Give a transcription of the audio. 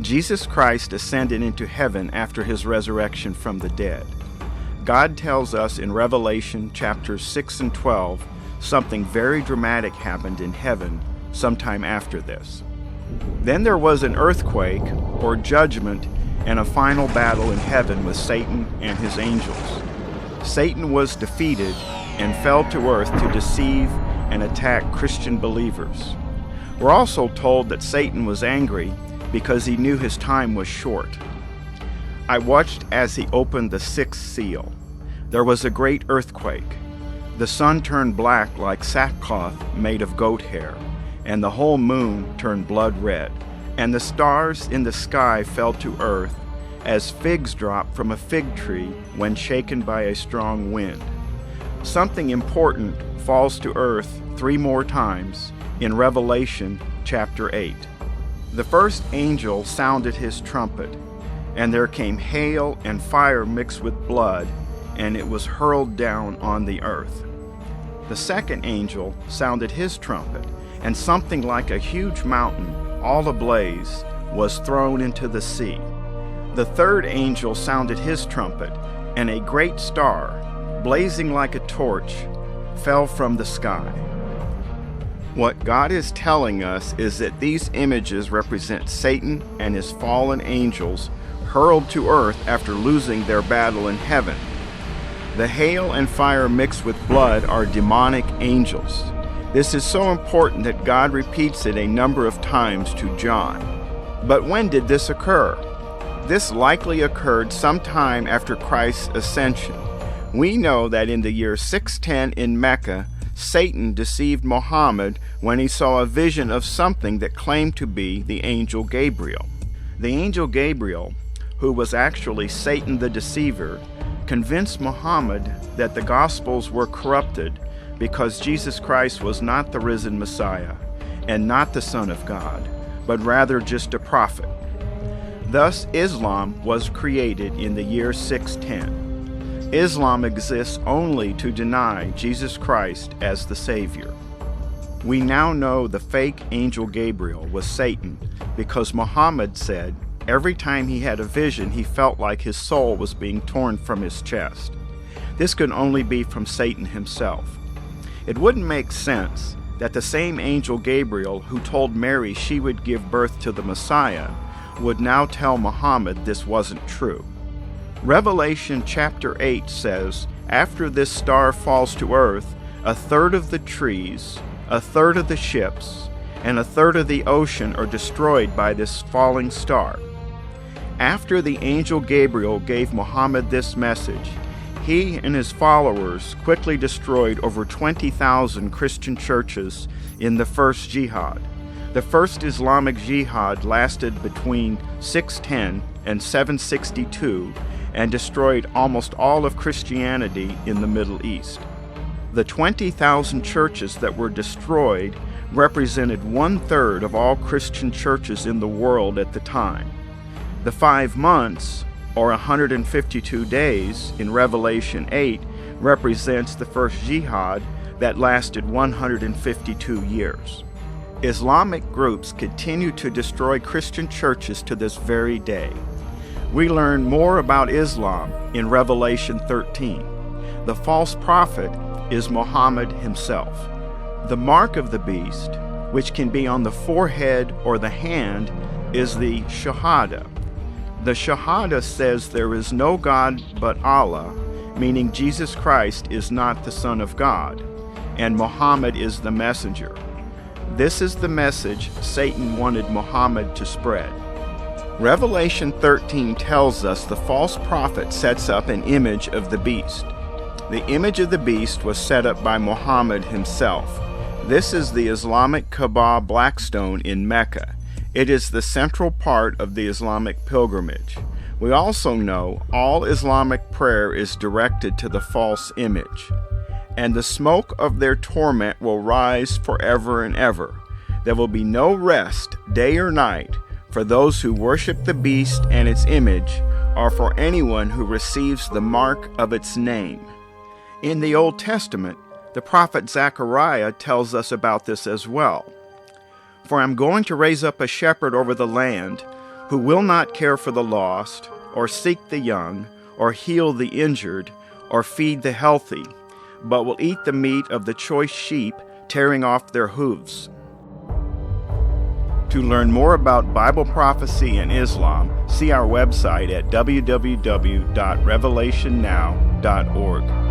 Jesus Christ ascended into heaven after his resurrection from the dead. God tells us in Revelation chapters 6 and 12 something very dramatic happened in heaven sometime after this. Then there was an earthquake, or judgment, and a final battle in heaven with Satan and his angels. Satan was defeated and fell to earth to deceive and attack Christian believers. We're also told that Satan was angry because he knew his time was short. I watched as he opened the sixth seal. There was a great earthquake. The sun turned black like sackcloth made of goat hair, and the whole moon turned blood red, and the stars in the sky fell to earth as figs drop from a fig tree when shaken by a strong wind. Something important falls to earth 3 more times in Revelation chapter 8. The first angel sounded his trumpet, and there came hail and fire mixed with blood, and it was hurled down on the earth. The second angel sounded his trumpet, and something like a huge mountain, all ablaze, was thrown into the sea. The third angel sounded his trumpet, and a great star, blazing like a torch, fell from the sky. What God is telling us is that these images represent Satan and his fallen angels hurled to earth after losing their battle in heaven. The hail and fire mixed with blood are demonic angels. This is so important that God repeats it a number of times to John. But when did this occur? This likely occurred sometime after Christ's ascension. We know that in the year 610 in Mecca, Satan deceived Muhammad when he saw a vision of something that claimed to be the angel Gabriel. The angel Gabriel, who was actually Satan the deceiver, convinced Muhammad that the Gospels were corrupted because Jesus Christ was not the risen Messiah and not the Son of God, but rather just a prophet. Thus, Islam was created in the year 610. Islam exists only to deny Jesus Christ as the Savior. We now know the fake angel Gabriel was Satan because Muhammad said every time he had a vision he felt like his soul was being torn from his chest. This could only be from Satan himself. It wouldn't make sense that the same angel Gabriel who told Mary she would give birth to the Messiah would now tell Muhammad this wasn't true. Revelation chapter 8 says, after this star falls to earth, 1/3 of the trees, 1/3 of the ships, and 1/3 of the ocean are destroyed by this falling star. After the angel Gabriel gave Muhammad this message, he and his followers quickly destroyed over 20,000 Christian churches in the first jihad. The first Islamic jihad lasted between 610 and 762 and destroyed almost all of Christianity in the Middle East. The 20,000 churches that were destroyed represented 1/3 of all Christian churches in the world at the time. The 5 months, or 152 days, in Revelation 8 represents the first jihad that lasted 152 years. Islamic groups continue to destroy Christian churches to this very day. We learn more about Islam in Revelation 13. The false prophet is Muhammad himself. The mark of the beast, which can be on the forehead or the hand, is the Shahada. The Shahada says there is no God but Allah, meaning Jesus Christ is not the Son of God, and Muhammad is the messenger. This is the message Satan wanted Muhammad to spread. Revelation 13 tells us the false prophet sets up an image of the beast. The image of the beast was set up by Muhammad himself. This is the Islamic Kaaba blackstone in Mecca. It is the central part of the Islamic pilgrimage. We also know all Islamic prayer is directed to the false image. And the smoke of their torment will rise forever and ever. There will be no rest, day or night, for those who worship the beast and its image, or for anyone who receives the mark of its name. In the Old Testament, the prophet Zechariah tells us about this as well. For I am going to raise up a shepherd over the land, who will not care for the lost, or seek the young, or heal the injured, or feed the healthy, but will eat the meat of the choice sheep, tearing off their hooves. To learn more about Bible prophecy and Islam, see our website at www.revelationnow.org.